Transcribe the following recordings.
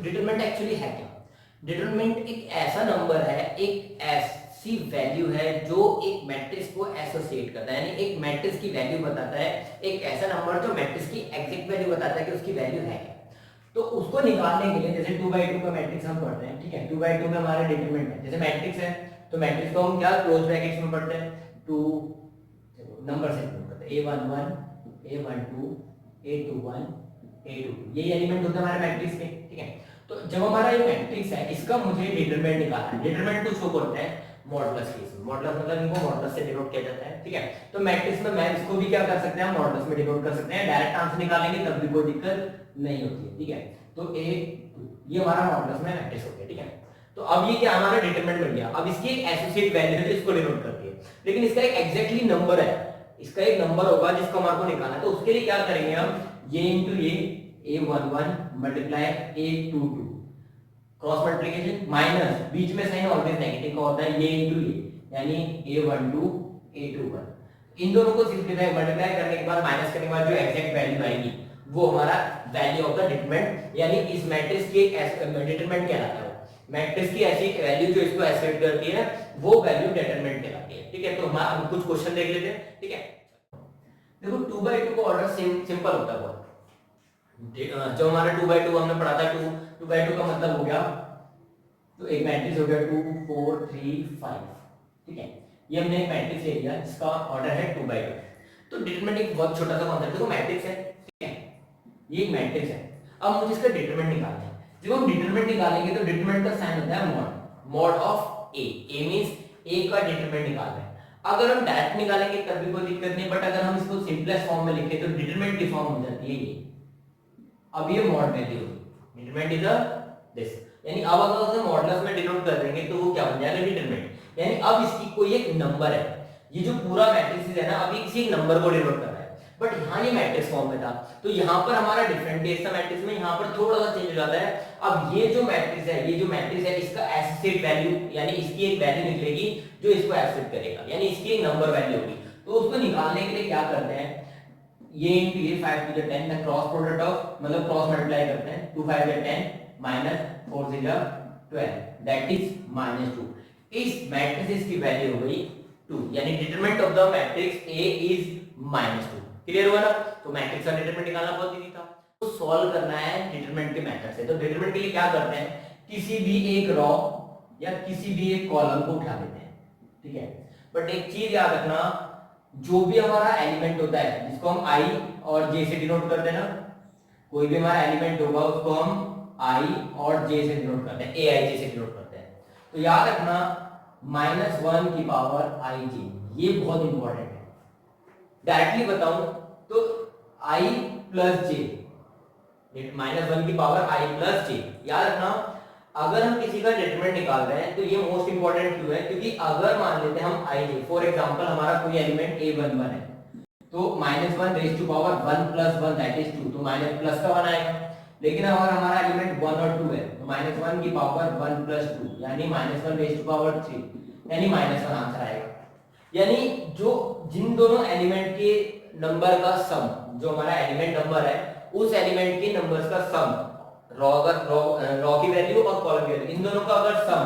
Determinant actually है क्या? Determinant एक ऐसा नंबर है, एक ऐसी वैल्यू है जो एक मैट्रिक्स को एसोसिएट करता है, यानी एक मैट्रिक्स की वैल्यू बताता है, एक ऐसा नंबर जो मैट्रिक्स की एग्जैक्ट वैल्यू बताता है कि उसकी वैल्यू है क्या। तो उसको निकालने के लिए जैसे 2/2 का मैट्रिक्स हम पढ़ते हैं, ठीक है, 2/2 में हमारा डिटरमिनेंट है, जैसे मैट्रिक्स है तो मैट्रिक्स को हम क्या क्लोज ब्रैकेट्स में पढ़ते हैं, 2 नंबर से पढ़ते हैं, a11 a12 a21 a22, ये एलिमेंट होता है हमारे मैट्रिक्स के, ठीक है। तो जब हमारा ये मैट्रिक्स है, इसका मुझे डिटरमिनेंट निकालना है। डिटरमिनेंट कुछ को बोलते हैं मॉडुलस के, इसमें मॉडुलस मतलब इनको मॉडुलस से डिनोट किया जाता है, ठीक है। तो मैट्रिक्स में मैं इसको भी क्या कर सकते हैं, मॉडुलस में डिनोट कर सकते हैं, डायरेक्ट आंसर निकालेंगे तब भी कोई दिक्कत नहीं होती है, ठीक है। तो a ये हमारा मॉडुलस में मैट्रिक्स हो गया, ठीक है। तो अब ये क्या हमारा डिटरमिनेंट बन गया। अब इसकी एक एसोसिएट वैल्यू है जो इसको डिनोट करती है, लेकिन इसका एक एग्जैक्टली नंबर है, इसका एक नंबर होगा जिसको हमारे को निकालना है। तो उसके लिए क्या करेंगे हम, ये इंटू ये a11 multiply a22 cross multiplication minus बीच में साइन ऑलवेज नेगेटिव का होता है, ये इंटू ये यानी a12 a21, इन दोनों को सिंपलीफाई मल्टीप्लाई करने के बाद माइनस करने के बाद जो एग्जैक्ट वैल्यू आएगी वो हमारा वैल्यू ऑफ द डिटरमिनेंट, यानी इस मैट्रिक्स की एक डिटरमिनेंट कहलाता है। मैट्रिक्स की ऐसी वैल्यू जो इसको एसेट करती है वो वैल्यू डिटरमिनेंट कहलाती है, ठीक है। तो हम कुछ क्वेश्चन देख लेते हैं, ठीक है। देखो 2/2 का ऑर्डर सिंपल होता है बहुत। जो हमारा 2/2 हमने पढ़ा था, 2/2 का मतलब हो गया, तो एक मैट्रिक्स हो गया 2 4 3 5, ठीक है। ये हमने एक मैट्रिक्स ले लिया जिसका ऑर्डर है 2/2। तो डिटरमिनेंट एक बहुत छोटा सा कॉन्सेप्ट है, देखो मैट्रिक्स है, ठीक है, ये एक मैट्रिक्स है। अब मुझे इसका डिटरमिनेंट निकालना है। जब हम डिटरमिनेंट निकालेंगे तो डिटरमिनेंट का साइन होता है mod, mod of A means A का डिटरमिनेंट निकालना है। अगर हम डायरेक्ट निकालेंगे तब भी कोई दिक्कत नहीं, बट अगर हम इसको सिंपलेस्ट फॉर्म में लिखें तो डिटरमिनेंट की फॉर्म हो जाती है ये। अब ये मॉड वैल्यू होगी, डिटरमिनेंट इज दिस, यानी अब अगर उसे मॉडुलस में डिनोट कर देंगे तो वो क्या बन जाएगा, डिटरमिनेंट। यानी अब इसकी कोई एक नंबर है, ये जो पूरा मैट्रिक्स है ना, अभी किसी एक नंबर को डिनोट कर रहा है, बट यहाँ ये मैट्रिक्स फॉर्म में था तो यहाँ पर हमारा डिफरेंट केस था मैट्रिक्स में, यहाँ पर थोड़ा सा चेंज हो जाता है। अब ये जो मैट्रिक्स है, ये जो मैट्रिक्स है इसका एसोसिएट वैल्यू, यानी इसकी एक वैल्यू निकलेगी जो इसको एसोसिएट करेगा, यानी इसकी एक नंबर वैल्यू होगी। तो उसको निकालने के लिए क्या करते हैं, ये इनटू ये 5 टू द 10 का क्रॉस प्रोडक्ट ऑफ, मतलब क्रॉस मल्टीप्लाई करते हैं, 2 5 the 10 minus 4 6 the 12 that is -2। इस मैट्रिक्स की वैल्यू हो गई 2, यानी determinant of the matrix A is -2। Clear हुआ ना। तो मैट्रिक्स का डिटरमिनेंट निकालना बहुत इजी था। तो सॉल्व करना है डिटरमिनेंट के मेथड से। तो डिटरमिनेंट के लिए क्या करते हैं, किसी भी एक रो या किसी भी एक कॉलम को उठा लेते हैं, ठीक है। बट एक चीज याद रखना, जो भी हमारा एलिमेंट होता है जिसको हम i और j से डिनोट करते हैं ना, कोई भी हमारा एलिमेंट होगा उसको हम i और j से डिनोट करते हैं, aij से डिनोट करते हैं। तो याद रखना -1 की पावर ij, ये बहुत इंपॉर्टेंट है। डायरेक्टली बताऊं तो i प्लस j, -1 की पावर i प्लस j, याद रखना। अगर हम किसी का डिटरमिनेंट निकाल रहे हैं तो ये मोस्ट इंपॉर्टेंट क्यों है, क्योंकि अगर मान लेते हैं हम i j, फॉर एग्जांपल हमारा कोई एलिमेंट a11 है, तो -1 raise to power 1 plus 1 that is 2, तो माइनस प्लस का 1 आएगा। लेकिन अगर हमारा एलिमेंट 1 और 2 है तो -1 की पावर 1 प्लस 2 यानी -1 रेज़ टू पावर 3, यानी -1 आंसर आएगा। यानी जो जिन दोनों एलिमेंट के नंबर का सम, जो हमारा एलिमेंट नंबर है उस एलिमेंट के नंबर्स का सम, रॉ की वैल्यू और कॉलम की वैल्यू, इन दोनों का अगर सम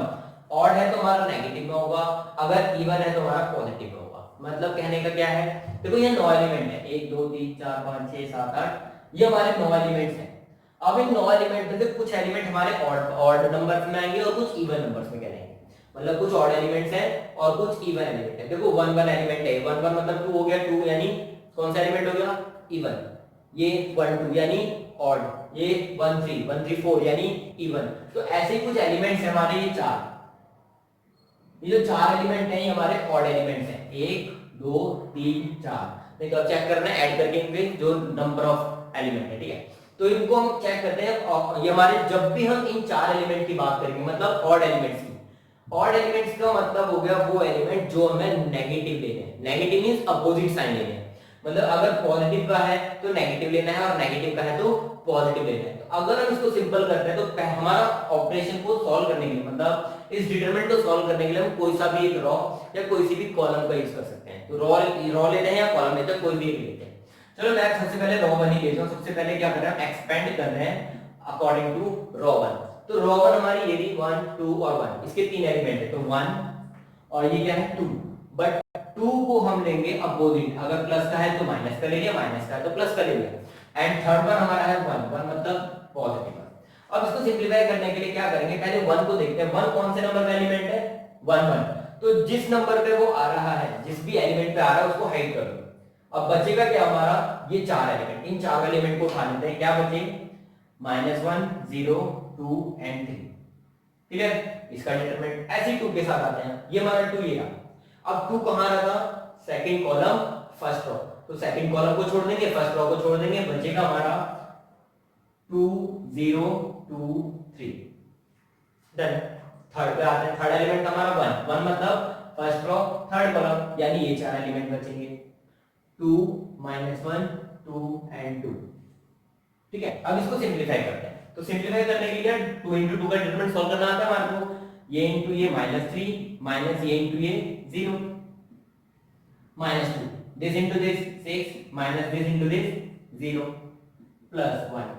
ऑड है तो हमारा नेगेटिव में होगा, अगर इवन है तो हमारा पॉजिटिव में होगा। मतलब कहने का क्या है, देखो ये 9 एलिमेंट है, 1 2 3 4 5 6 7 8, ये हमारे 9 एलिमेंट्स हैं। अब इन 9 एलिमेंट में से कुछ एलिमेंट हमारे ऑड नंबर्स में आएंगे और कुछ इवन नंबर्स में करेंगे, मतलब कुछ ऑड एलिमेंट्स हैं और कुछ इवन एलिमेंट है। देखो 1 1 एलिमेंट है, 1 1 मतलब 2 हो गया, 2 यानी कौन सा एलिमेंट हो गया, इवन। ये 1 2 यानी ऑड, ये 1 3 1 3 4 यानी इवन। तो ऐसे ही कुछ एलिमेंट्स हैं हमारे, ये जो 4 एलिमेंट हैं ये हमारे ऑड एलिमेंट्स हैं, 1 2 3 4। नहीं तो अब चेक करना है ऐड करके इनके जो नंबर ऑफ एलिमेंट है, ठीक है। तो इनको हम चेक करते हैं, ये हमारे जब भी हम इन 4 एलिमेंट की बात करेंगे, मतलब ऑड एलिमेंट्स की, ऑड एलिमेंट्स का मतलब हो गया वो एलिमेंट जो हमें नेगेटिव लेने हैं। नेगेटिव मींस अपोजिट साइन लेने हैं, मतलब अगर पॉजिटिव का है तो नेगेटिव लेना है और नेगेटिव का है तो पॉजिटिव लेना है। तो अगर हम इसको सिंपल करते हैं तो हमारा ऑपरेशन को सॉल्व करने के लिए, मतलब इस डिटरमिनेंट को सॉल्व करने के लिए हम कोई सा भी एक रॉ या कोई सी भी कॉलम का यूज कर सकते हैं। तो रॉ लेते हैं या कॉलम लेते हैं, कोई भी एक लेते हैं। चलो मैं सबसे पहले रॉ वन ही लेता हूं। सबसे पहले क्या कर रहे हैं, एक्सपेंड कर रहे हैं अकॉर्डिंग टू रो 1। तो रो 1 हमारी ये रही 1 2 और 1, इसके 3 एलिमेंट है, तो 1 और ये क्या है 2, बट 2 को हम लेंगे अपोजिट, अगर प्लस का है तो माइनस का ले लिया, माइनस का है तो प्लस का ले लिया। एंड थर्ड वन हमारा है 1 1 मतलब पॉजिटिव। अब इसको सिंपलीफाई करने के लिए क्या करेंगे, पहले 1 को देखते हैं, 1 कौन से नंबर का एलिमेंट है 1 1, तो जिस नंबर पे वो आ रहा है, जिस भी एलिमेंट पे आ रहा है उसको हाइड कर दो। अब बचेगा क्या हमारा, ये 4 एलिमेंट, इन 4 एलिमेंट को उठा लेते हैं, क्या बचे -1 0 2 एंड 3। क्लियर, इसका डिटरमिनेंट ऐसे 2 के साथ आते हैं, ये हमारा 2 ये रहा। अब 2 कहां रहा, सेकंड कॉलम फर्स्ट रो, तो सेकंड कॉलम को छोड़ देंगे, फर्स्ट रो को छोड़ देंगे, बचेगा हमारा 2 0 2 3। डन। थर्ड पे आते हैं, थर्ड एलिमेंट हमारा 1 1 मतलब फर्स्ट रो थर्ड कॉलम, यानी ये 4 एलिमेंट बचेंगे 2 -1 2 एंड 2। ठीक है, अब इसको सिंपलीफाई करते हैं। तो सिंपलीफाई करने के लिए 2 into 2 का डिटरमिनेंट सॉल्व करना आता है हमारे को, ये इनटू ये -3 माइनस ये इनटू ये 0 -2, this into this 6 minus this into this 0 plus 1,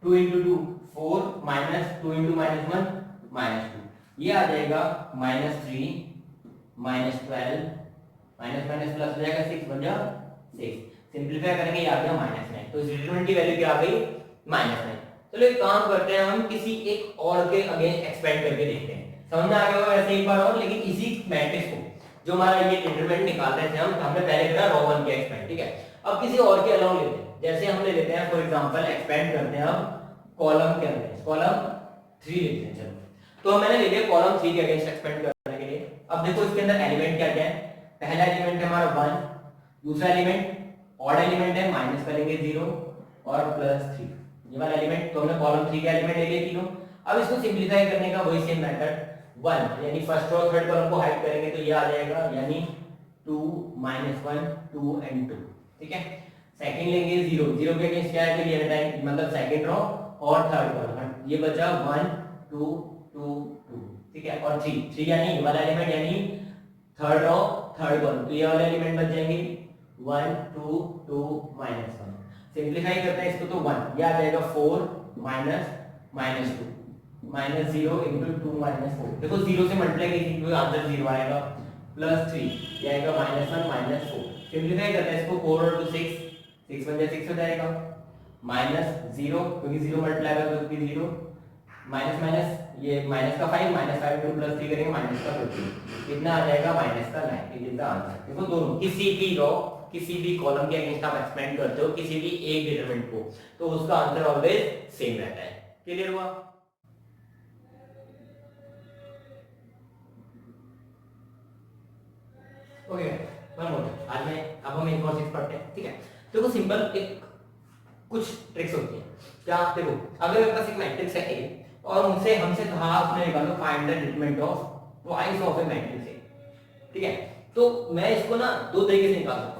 2 into 2 4 minus 2 into -1 -2, ये आ जाएगा -3 -12 माइनस माइनस प्लस हो जाएगा 6 बन जाएगा 6, सिंपलीफाई करेंगे ये आ गया -9। तो इस डिटरमिनेंट की वैल्यू क्या आ गई -9। चलो एक काम करते हैं, हम किसी एक और के अगेंस्ट एक्सपेंड करके देखते हैं, समझ में आ गया होगा वैसे एक बार और, लेकिन इसी मैट्रिक्स को जो हमारा ये डिटरमिनेंट निकाल रहे थे हमने पहले करा रो 1 के एक्सपेंड। ठीक है, अब किसी और के अलाउ लेते हैं, जैसे हम ले लेते हैं फॉर एग्जांपल एक्सपेंड करते हैं हम कॉलम के अंदर, कॉलम 3 लेते हैं। चलो तो मैंने ले लिया कॉलम 3 के अगेंस्ट एक्सपेंड करने के लिए। अब देखो इसके अंदर एलिमेंट क्या क्या है, पहला एलिमेंट है हमारा 1, दूसरा एलिमेंट ऑड एलिमेंट है, माइनस करेंगे 0 और +3, ये वाला एलिमेंट, तो हमने कॉलम 3 का एलिमेंट ले लिए तीनों। अब इसको सिंपलीफाई करने का वही सेम मेथड, 1 यानी फर्स्ट और थर्ड कॉलम को हाइड करेंगे तो ये आ जाएगा, यानी 2 -1 2 एंड 2। ठीक है, सेकंड लेंगे 0 0 के अगेंस्ट क्या है कि ये टाइम मतलब सेकंड रो और थर्ड कॉलम, ये बचा 1 2 2 2। ठीक है, और 3 यानी ये वाला एलिमेंट यानी थर्ड रो थर्ड कॉलम, तो ये वाले एलिमेंट बच जाएंगे 1 2 2 -1। सिंपलीफाई करते हैं इसको तो 1 ये आ जाएगा 4 माइनस -2 -0 into 2 -4, देखो 0 से मल्टीप्लाई कीजिए तो आंसर 0 आएगा, +3 ये आएगा -1 -4। सिंपलीफाई करते हैं इसको, 4 और 2 6 6 बन जाए 6 हो जाएगा, -0 क्योंकि 0 मल्टीप्लाई होगा तो 0 माइनस माइनस ये माइनस का 5 -5 into +3 करेंगे माइनस का 15, कितना आ जाएगा -9। It is the answer. देखो दोनों किसी भी रो किसी भी कॉलम के अगेंस्ट आप एक्सपेंड करते हो किसी भी एक डिटरमिनेंट को, तो उसका आंसर ऑलवेज सेम रहता है। क्लियर हुआ? ओके, आज में अब हम एक और चीज पढ़ते हैं। ठीक है, देखो सिंपल एक कुछ ट्रिक्स होती है। क्या देखो, अगर मेरे पास एक मैट्रिक्स है A और उनसे हमसे कहा आपने निकालो find the determinant of twice of A matrix A। ठीक है, तो मैं इसको ना दो तरीके से निकाल सकता हूं।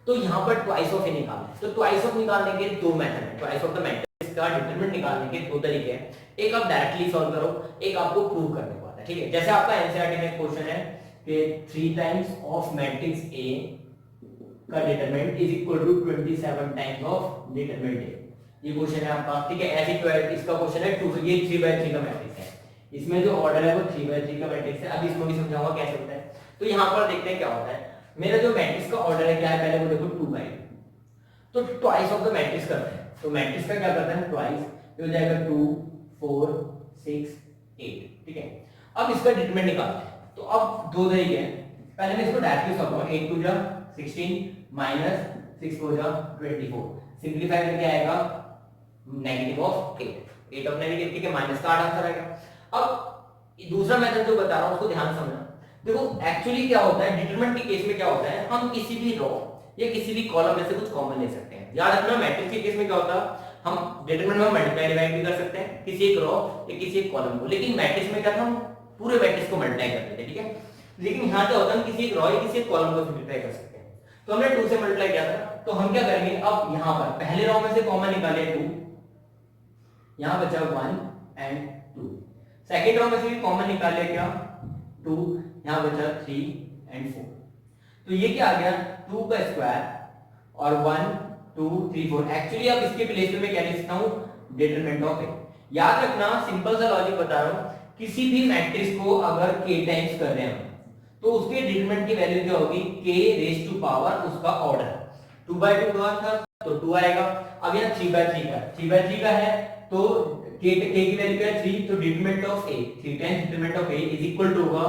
तो यहां पर ट्वाइस ऑफ ए निकालना है, तो ट्वाइस ऑफ निकालने के दो मेथड है। ट्वाइस ऑफ द मैट्रिक्स का डिटरमिनेंट निकालने के दो तरीके हैं, एक आप डायरेक्टली सॉल्व करो, एक आपको प्रूव करने को आता है। ठीक है, जैसे आपका एनसीईआरटी में क्वेश्चन है कि 3 टाइम्स ऑफ मैट्रिक्स A का determinant is equal to 27 times of determinant A, ये क्वेश्चन है आपका। ठीक है, ऐसे इसका क्वेश्चन है 2, ये 3/3 का मैट्रिक्स है, इसमें जो ऑर्डर है वो 3/3 का मैट्रिक्स है। अब इसको भी समझाऊंगा कैसे होता है। तो यहां पर देखते हैं क्या होता है, मेरा जो मैट्रिक्स का ऑर्डर है क्या है, पहले वो देखो 2/2, तो ट्वाइस ऑफ द मैट्रिक्स करते हैं। तो मैट्रिक्स का क्या करते हैं ट्वाइस, ये हो जाएगा 2 4 6 8। ठीक है, अब इसका डिटरमिनेंट निकालते हैं। तो अब दो तरीके हैं, पहले मैं इसको डायरेक्टली सॉल्व करूंगा, 8 2 जा 16 माइनस 6 4 जा 24, सिंपलीफाई करके आएगा नेगेटिव ऑफ 8 ऑफ नेगेटिव। ठीक है, माइनस का आंसर आएगा। अब दूसरा मेथड जो बता रहा हूं उसको ध्यान से समझना। देखो एक्चुअली क्या होता है, डिटरमिनेंट के केस में क्या होता है, हम किसी भी रो या किसी भी कॉलम में से कुछ कॉमन ले सकते हैं। याद रखना मैट्रिक्स के केस में क्या होता है, हम डिटरमिनेंट में मल्टीप्लाई डिवाइड भी कर सकते हैं किसी एक रो या किसी एक कॉलम को, लेकिन मैट्रिक्स में क्या था, हम पूरे मैट्रिक्स को मल्टीप्लाई करते थे। ठीक है, लेकिन यहां क्या होता है, हम किसी एक रो या किसी एक कॉलम को सिंपलीफाई कर सकते हैं। तो हमने 2 से मल्टीप्लाई किया था, तो हम क्या करेंगे, अब यहां पर पहले रो में से कॉमन निकाले 2, यहां बचा 1 एंड 2, सेकंड रो में से भी कॉमन निकाले क्या 2, यहां बचा 3 एंड 4। तो ये क्या आ गया 2 का स्क्वायर और 1 2 3 4। एक्चुअली अब इसके प्लेस पे मैं क्या लिख सकता हूँ, डिटरमिनेंट ऑफ ए। याद रखना, सिंपल सा लॉजिक बता रहा हूँ, किसी भी मैट्रिक्स को अगर k टाइम्स कर रहे हैं तो उसके डिटरमिनेंट की वैल्यू क्या होगी, k रेज टू पावर उसका ऑर्डर। 2/2 का था तो 2 आएगा। अब यहाँ 3/3 का, 3/3 का है तो k की वैल्यू क्या है 3, तो determinant of a, 3 times determinant of a is equal to होगा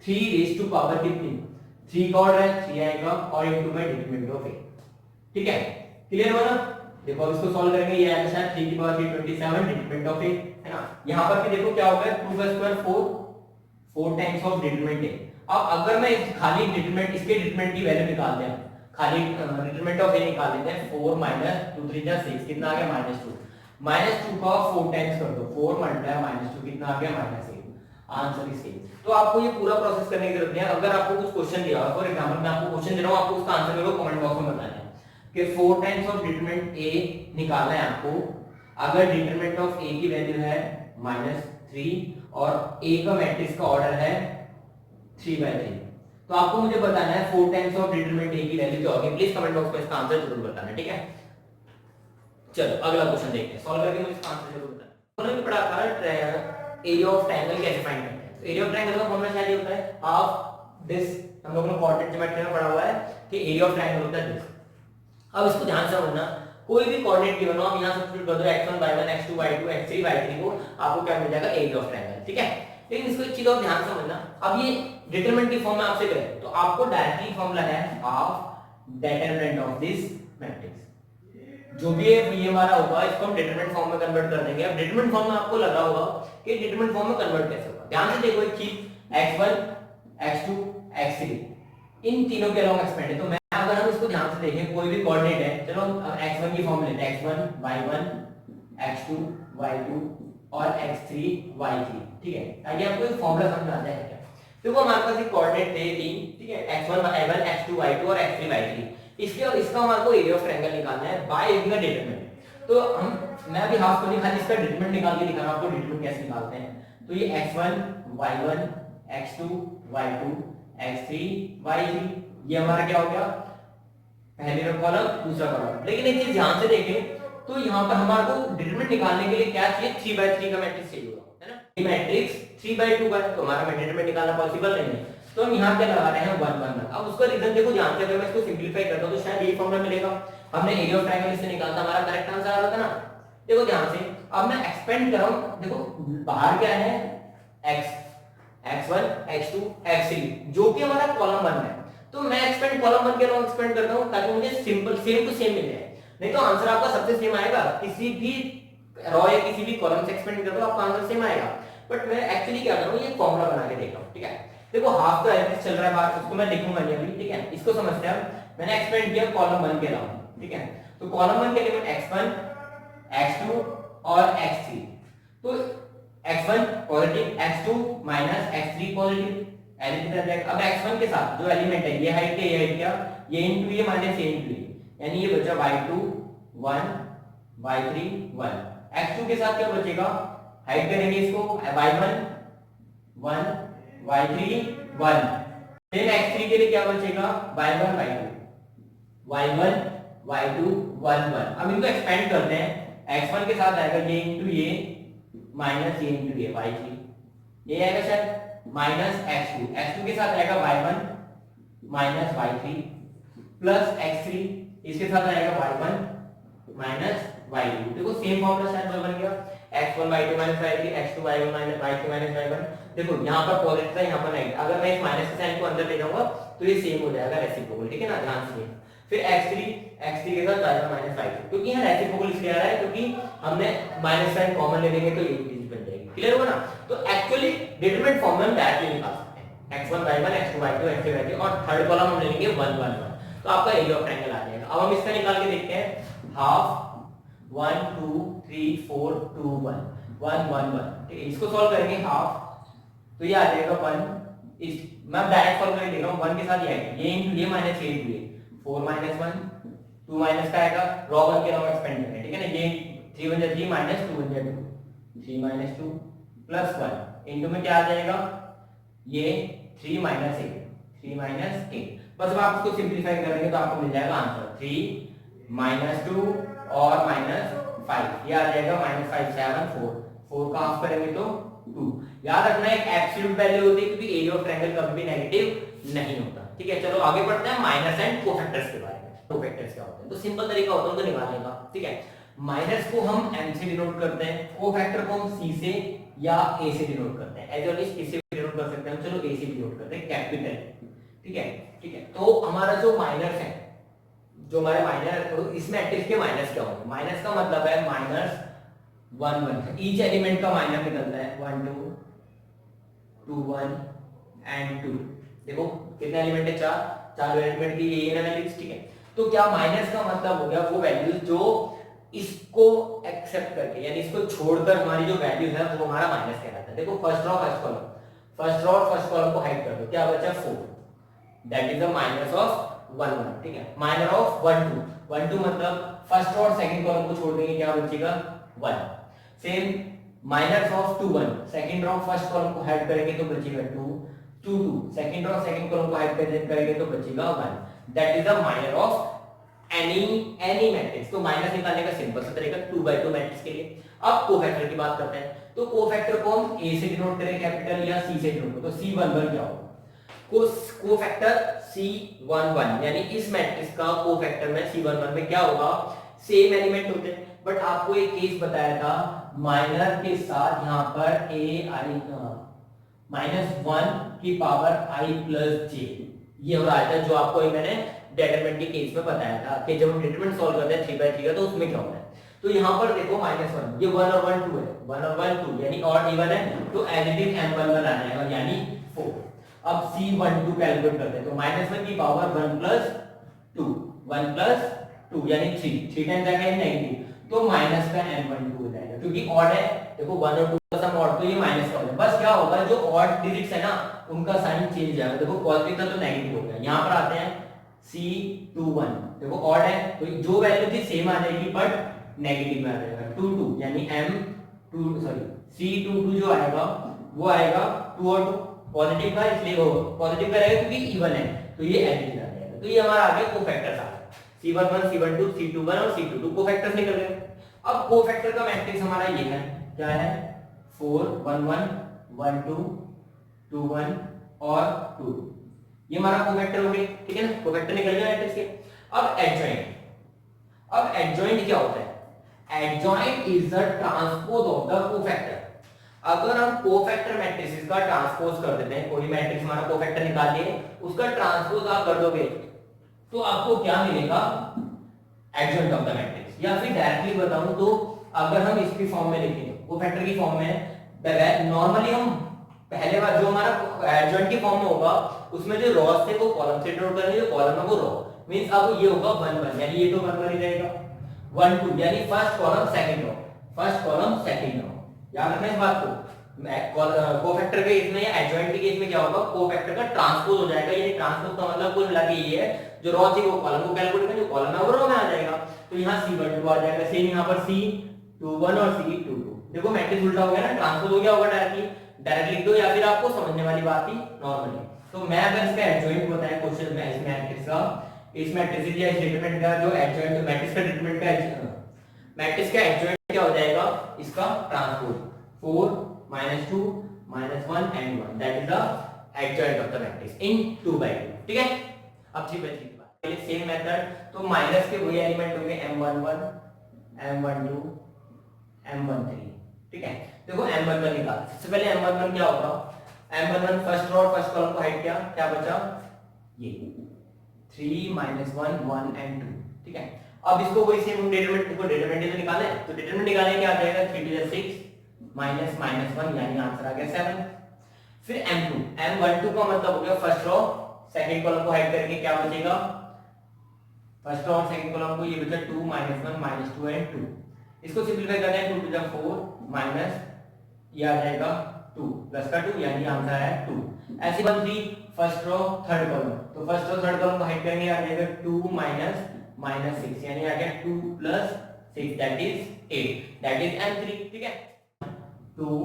3 रेज टू पावर कितनी, 3 का ऑर्डर है 3 आएगा और इनटू में डिटरमिनेंट ऑफ a। ठीक है, क्लियर हुआ ना। देखो अब इसको सॉल्व करेंगे, ये आएगा शायद 3 की पावर 327 डिटरमिनेंट ऑफ a, है ना। यहाँ पर भी देखो क्या होगा, 2 का square 4, 4 times of determinant a। अब अगर मैं खाली डिटरमिनेंट, इसके डिटरमिनेंट की वैल्यू निकाल दें, खाली डिटरमिनेंट ऑफ a निकाल लेते हैं, 4 - 2 3 6 कितना आ गया -2, -2 का 4 टाइम्स कर दो, 4 × -2 कितना आ गया -8। Answer is same. तो आपको ये पूरा प्रोसेस करने की जरूरत नहीं है। अगर आपको कुछ क्वेश्चन दिया हो, फॉर एग्जांपल मैं आपको क्वेश्चन दे रहा हूं, आपको उसका आंसर मेरे को कमेंट बॉक्स में बताना है कि 4 टाइम्स ऑफ डिटरमिनेंट a निकालना है आपको। अगर डिटरमिनेंट ऑफ a की वैल्यू है -3 और a का मैट्रिक्स का ऑर्डर है 3/3, तो आपको मुझे बताना है 4 टाइम्स ऑफ डिटरमिनेंट a की वैल्यू क्या होगी। प्लीज कमेंट बॉक्स में इसका आंसर जरूर बताना, ठीक है। चलो अगला क्वेश्चन देखते हैं, सॉल्व करके मुझे इसका आंसर जरूर बताना। हमने पढ़ा था एरिया ऑफ ट्रायंगल कैसे फाइंड करते हैं। तो एरिया ऑफ ट्रायंगल का फॉर्मूला क्या होता है, हाफ दिस, हम लोगों ने कोऑर्डिनेट ज्योमेट्री में पढ़ा हुआ है कि एरिया ऑफ ट्रायंगल होता है दिस। अब इसको ध्यान से समझना, कोई भी कोऑर्डिनेट गिवन हो, आप यहां सब्स्टिट्यूट कर दो x1 y1 x2 y2 x3 y3 को, आपको क्या मिल जाएगा, एरिया ऑफ ट्रायंगल, ठीक है। लेकिन इसको एक चीज और ध्यान से समझना, अब ये डिटरमिनेंट की फॉर्म में आपसे करें तो आपको डायरेक्टली फॉर्मूला है half determinant of this matrix. जो भी ये हमारा होगा इसको हम डिटरमिनेंट फॉर्म में कन्वर्ट कर देंगे। अब डिटरमिनेंट फॉर्म में आपको लगा होगा कि डिटरमिनेंट फॉर्म में कन्वर्ट कैसे होगा। ध्यान से देखो एक चीज, x1 x2 x3 इन तीनों के अलोंग एक्सपेंड है। तो मैं अगर हम इसको ध्यान से देखें, कोई भी कोऑर्डिनेट है, चलो x1 की फॉर्म लेते हैं, x1 y1 x2 y2 और x3 y3, ठीक है, ताकि आपको एक फॉर्मूला समझ आ जाए क्या। देखो हमारे पास एक कोऑर्डिनेट थे तीन, ठीक है, x1 y1 x2 y2 और x3 y3। इसके और इसका हमारे को एरिया ऑफ ट्रायंगल निकालना है बाय यूजिंग अ डिटरमिनेंट। तो मैं अभी हाफ को नहीं, खाली इसका डिटरमिनेंट निकाल के दिखा रहा हूं आपको डिटरमिनेंट कैसे निकालते हैं। तो ये x1 y1 x2 y2 x3 y3, ये हमारा क्या हो गया, पहले का कॉलम दूसरा कॉलम। लेकिन एक चीज ध्यान से देखें, तो यहाँ पर हमारे को डिटरमिनेंट निकालने के लिए क्या चाहिए, 3/3 का मैट्रिक्स चाहिए होगा, है ना। ये मैट्रिक्स 3/2 का है तो हमारा डिटरमिनेंट निकालना पॉसिबल नहीं है, तो हम यहाँ क्या लगा रहे हैं 1 1 1। अब उसका रीजन देखो ध्यान से, अगर मैं इसको सिंपलीफाई करता हूं तो शायद ये फॉर्मूला मिलेगा। हमने एरिया ऑफ ट्रायंगल इससे निकालता, हमारा करेक्ट आंसर आ रहा था ना। देखो ध्यान से, अब मैं एक्सपेंड कर रहा हूं, देखो बाहर क्या है x, x1 x2 x3 जो कि हमारा कॉलम 1 है, तो मैं एक्सपेंड कॉलम 1 के अलावा एक्सपेंड करता हूं ताकि मुझे सिंपल सेम टू सेम मिल जाए। नहीं तो आंसर आपका सबसे सेम आएगा, किसी भी रो या किसी भी कॉलम से एक्सपेंड कर दो आपका आंसर सेम आएगा। बट मैं एक्चुअली क्या कर रहा हूं, ये फॉर्मूला बना के देख रहा हूं, ठीक है। देखो हाफ का एवरेज चल रहा है बाहर, उसको मैं लिखूंगा नहीं अभी, ठीक है। इसको समझते हैं, मैंने एक्सपेंड किया कॉलम 1 के अलावा, ठीक है। तो कॉलम 1 के लिए x1 x2 और x3, तो x1 positive x2 x3 positive, अब x1 के साथ जो एलिमेंट है, ये हाइट है, ये हाइट क्या, ये इनटू ये माइनस ये इनटू ये, यानी ये बचा y2 1 y3 1। x2 के साथ क्या बचेगा, हाइट करेंगे इसको, y1 1 y3 1। फिर x3 के लिए क्या बचेगा, y1 y2 1 1। अब इनको एक्सपेंड करते हैं, x1 के साथ आएगा ये इनटू ये माइनस ये इनटू ये y3, ये आएगा शायद माइनस x2 के साथ आएगा y1 minus y3 plus x3, इसके साथ आएगा y1 माइनस y2। देखो सेम फॉर्मूला शायद बन गया, x1 y2 minus y3 x2 y1 minus y3 minus y1। देखो यहाँ पर पॉजिटिव है, यहाँ पर नेगेटिव, अगर मैं इस माइनस के साइन को अंदर ले जाऊंगा तो ये सेम हो जाएगा, रेसिप्रोकल, ठीक है ना, ध्यान से। फिर x3 के साथ y1 माइनस y2, क्योंकि यहाँ रेसिप्रोकल इसलिए आ रहा है क्योंकि हमने माइनस साइन कॉमन ले लेंगे तो ये चीज बन जाएगी, क्लियर हुआ ना। तो एक्चुअली डिटरमिनेंट फॉर्म में हम डायरेक्टली निकाल सकते हैं, x1 y1 x2 y2 x3 y3 और थर्ड कॉलम हम ले लेंगे 1 1 1, तो आपका एरिया ऑफ ट्रायंगल आ जाएगा। अब हम इसका निकाल के देखते हैं, हाफ 1 2 3 4 2 1 1 1 1, ठीक है। इसको सॉल्व करेंगे हाफ, तो ये आ जाएगा 1, इस मैं डायरेक्ट सॉल्व करके देख रहा हूं, 1 के साथ ये आएगा, ये इनटू ये माइनस ये इनटू ये 4 माइनस 1 2 माइनस का आएगा, रॉ 1 के अलावा एक्सपेंड करेंगे, ठीक है ना। ये 3 1 3 माइनस 2 1 2 3 माइनस 2 प्लस 1 इनटू में क्या आ जाएगा, ये 3 माइनस 8 3 माइनस 8। बस अब आप इसको सिंपलीफाई कर देंगे तो आपको मिल जाएगा आंसर 3 -2 और -5, ये आ जाएगा -5 7 4, 4 का हाफ करेंगे तो 2। याद रखना एक एब्सोल्यूट वैल्यू होती है क्योंकि एरिया ऑफ ट्रायंगल कभी भी नेगेटिव नहीं होता। ठीक है, चलो आगे बढ़ते हैं माइनस एंड कोफैक्टर्स के बारे में। कोफैक्टर्स क्या होते हैं, तो सिंपल तरीका होता है उनको निकालने का। ठीक है, माइनस को हम m से डिनोट करते हैं, कोफैक्टर को हम c से या a से डिनोट करते हैं। एज ऑलवेज किसी से डिनोट कर सकते हैं हम, चलो a से डिनोट करते हैं, कैपिटल। ठीक है, ठीक है, तो हमारा जो माइनस है, जो हमारे माइनस, तो इस मैट्रिक्स के माइनस क्या होंगे, माइनस का मतलब है -1 1, ईच एलिमेंट का माइनस निकलता है 1 2 2 1 एंड 2। देखो कितने एलिमेंट है, चार एलिमेंट की ये ना वैल्यूज। ठीक है, तो क्या माइनस का मतलब हो गया वो वैल्यूज जो इसको एक्सेप्ट करके, यानी इसको छोड़कर हमारी जो वैल्यूज है वो हमारा माइनस कहलाता है। देखो first row first column, first row और फर्स्ट कॉलम को हाइड कर दो, क्या बचा 4, that is the minus of 1 1। ठीक है, माइनस ऑफ 1 2, 1 2 मतलब फर्स्ट रो और सेकंड कॉलम को छोड़ देंगे, क्या बचेगा 1। Same minus of 2 1, second row first column को हाइड करेंगे तो बचेगा 2 2 2, सेकंड रो सेकंड कॉलम को हाइड करेंगे तो बचेगा 1, that is the minus of any matrix. तो माइनस निकालने का सिंपल सा तरीका 2/2 मैट्रिक्स के लिए। अब कोफैक्टर की बात करते हैं, तो कोफैक्टर को हम a से डिनोट करें कैपिटल या c से डिनोट करें, तो c11 क्या होगा, कोफैक्टर c11, यानी इस मैट्रिक्स का कोफैक्टर में c11 में क्या होगा, सेम एलिमेंट होते हैं, बट आपको एक केस बताया था माइनर के साथ, यहां पर -1 की पावर i + j, ये हो रहा था जो आपको मैंने डिटरमिनेंट के केस में बताया था कि जब हम डिटरमिनेंट सॉल्व करते हैं 3/3 का, तो उसमें क्या होता है। तो यहाँ पर देखो -1, ये 1 और 1 2 है, 1 और 1 2 यानी ऑड इवन है, तो एज इट इज m11 आ जाएगा यानी 4। अब c12 कैलकुलेट करते हैं, तो -1 की पावर 1 + 2, 1 + 2 यानी 3 टाइम्स आ गया नेगेटिव, तो माइनस का m12 हो जाएगा, क्योंकि ऑड है। देखो 1 और 2 का सम ऑड, तो ये माइनस का हो जाएगा। बस क्या होगा, जो ऑड डिजिट्स है ना उनका साइन चेंज हो जाएगा। देखो पॉजिटिव था तो नेगेटिव हो गया। यहाँ पर आते हैं C21, देखो ऑड है तो जो वैल्यू थी सेम आ जाएगी बट नेगेटिव में आ जाएगा, 2 2 यानी C22 जो आएगा वो आएगा 2 और 2 पॉजिटिव का, इसलिए वो पॉजिटिव का रहेगा क्योंकि इवन है, तो ये एडिटिव आ जाएगा। तो ये हमारा आ गया कोफैक्टर्स आ गए, C11 C12 C21 और C22 कोफैक्टर्स निकल गए। अब कोफैक्टर का मैट्रिक्स हमारा ये है, क्या है 4 1 1 1 2 2 1 और 2, ये हमारा कोफैक्टर हो गए। ठीक है ना, कोफैक्टर निकल गया मैट्रिक्स के। अब एडजॉइंट, अब एडजॉइंट क्या होता है, adjoint is the transpose of the cofactor. अगर हम कोफैक्टर मैट्रिसेस का ट्रांसपोज कर देते हैं, कोई मैट्रिक्स हमारा कोफैक्टर निकाल लिए, उसका ट्रांसपोज आप कर दोगे तो आपको क्या मिलेगा, एडजॉइंट ऑफ द मैट्रिक्स। या फिर डायरेक्टली बताऊं तो अगर हम इसकी फॉर्म में लिखें, कोफैक्टर की फॉर्म में, नॉर्मली हम पहले बार जो हमारा एडजॉइंट की फॉर्म में होगा उसमें जो रॉस थे वो कॉलम से डिनोट करेंगे, जो कॉलम है वो रो, मींस अब ये होगा 1 1 यानी ये तो 1 1 ही रहेगा, 1 2 यानी first column second row, first column second row. याद रखना इस बात को। कोफैक्टर के केस में या एडजॉइंट के केस में क्या होगा, कोफैक्टर का ट्रांसपोज हो जाएगा, यानी ट्रांसपोज का मतलब कुल मिला के ये है, जो रो थी वो कॉलम को कैलकुलेट करेंगे, जो कॉलम है वो रो में आ जाएगा। तो यहाँ C12 आ जाएगा, सेम यहाँ पर C21 और C22। देखो मैट्रिक्स उल्टा हो गया ना, ट्रांसपोज हो गया होगा डायरेक्टली लिख दो, या फिर आपको समझने वाली बात ही नॉर्मली। तो मैं अगर इसका एडजॉइंट बताया क्वेश्चन में, इस मैट्रिक्स का, इस मैट्रिक्स या इस डिटरमिनेंट का जो एडजॉइंट मैट्रिक्स का डिटरमिनेंट का मैट्रिक्स का एडजॉइंट क्या हो जाएगा, इसका transpose 4 -2 -1 and 1, that is the adjoint of the matrix in 2/2। ठीक है, अब 3/3 की बात पहले सेम मेथड, तो माइनस के वही एलिमेंट होंगे m11 m12 m13। ठीक है, देखो m11 निकाल, सबसे पहले m11 क्या होगा, m11 फर्स्ट रो और फर्स्ट कॉलम को हाइड किया, क्या बचा ये 3 -1 1 and 2। ठीक है, अब इसको वही सेम डिटरमिनेंट को डिटरमिनेंट निकाले, तो डिटरमिनेंट निकालेंगे क्या आ जाएगा 3 to the 6 -1 यानी आंसर आ गया 7। फिर m12 का मतलब हो गया फर्स्ट रो सेकंड कॉलम को हाइड करके क्या बचेगा, फर्स्ट रो और सेकंड कॉलम को, ये बचा 2 -1 -2 and 2। इसको सिंपलीफाई करते हैं, 2 to the 4 माइनस ये आ जाएगा 2 प्लस का 2 यानी आंसर है 2। ऐसी बनती फर्स्ट रो थर्ड कॉलम, तो फर्स्ट रो थर्ड कॉलम को हाइड करेंगे, आ जाएगा 2 -6 यानी आ गया 2 + 6 that is 8, that is m3। ठीक है, 2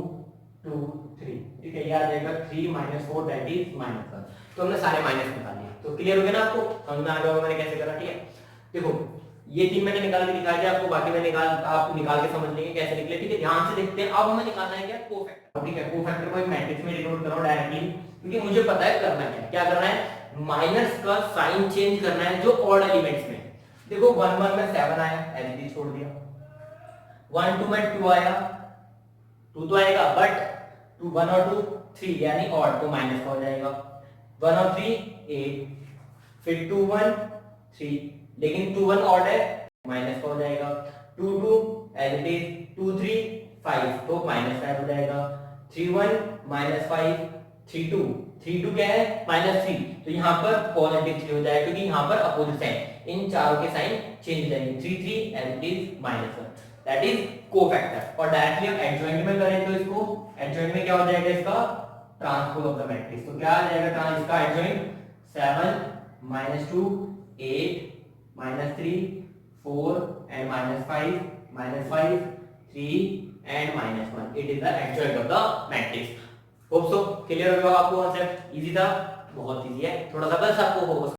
2 3। ठीक है, ये आ जाएगा 3 -4 दैट इज -1। तो हमने सारे माइनस निकाल लिए, तो क्लियर हो गया ना आपको, समझ में आ गया होगा मैंने कैसे करा। ठीक है, देखो ये 3 मैंने निकाल के दिखाया था आपको, बाकी मैं आप निकाल के समझ लेंगे कैसे निकले। ठीक है, ध्यान से देखते हैं। अब हमें निकालना है क्या, कोफैक्टर। ठीक है, कोफैक्टर को एक मैट्रिक्स में डिनोट करो डायरेक्टली, क्योंकि मुझे पता है करना क्या करना है, माइनस का साइन चेंज करना है जो ऑड एलिमेंट्स में। देखो 1 1 में 7 आया, एज इट छोड़ दिया। 1 2 में 2 आया, 2 तो आएगा, बट 2 1 और 2 3 यानी ऑड, तो माइनस का हो जाएगा। 1 और 3 8, फिर 2 1 3, लेकिन 2 1 ऑड है, माइनस का हो जाएगा। 2 2 एज इट इज, 2 3 5, तो माइनस का हो जाएगा। 3 1 -5, 3 2, 3 2 क्या है, -3, तो यहाँ पर पॉजिटिव 3 हो जाएगा, क्योंकि यहाँ पर अपोजिट साइन, इन चारों के साइन चेंज हो जाएंगे। 3 3 as it is -1, that is cofactor. और डायरेक्टली हम एडजॉइंट में करें तो इसको एडजॉइंट में क्या हो जाएगा, इसका ट्रांसपोज ऑफ द मैट्रिक्स। तो क्या आ जाएगा इसका adjoint, 7 -2 8 -3 4 and -5 -5 3 and -1, it is the adjoint of the matrix। Hope so clear हो गया आपको कॉन्सेप्ट, इजी था, बहुत इजी है, थोड़ा सा बस आपको फोकस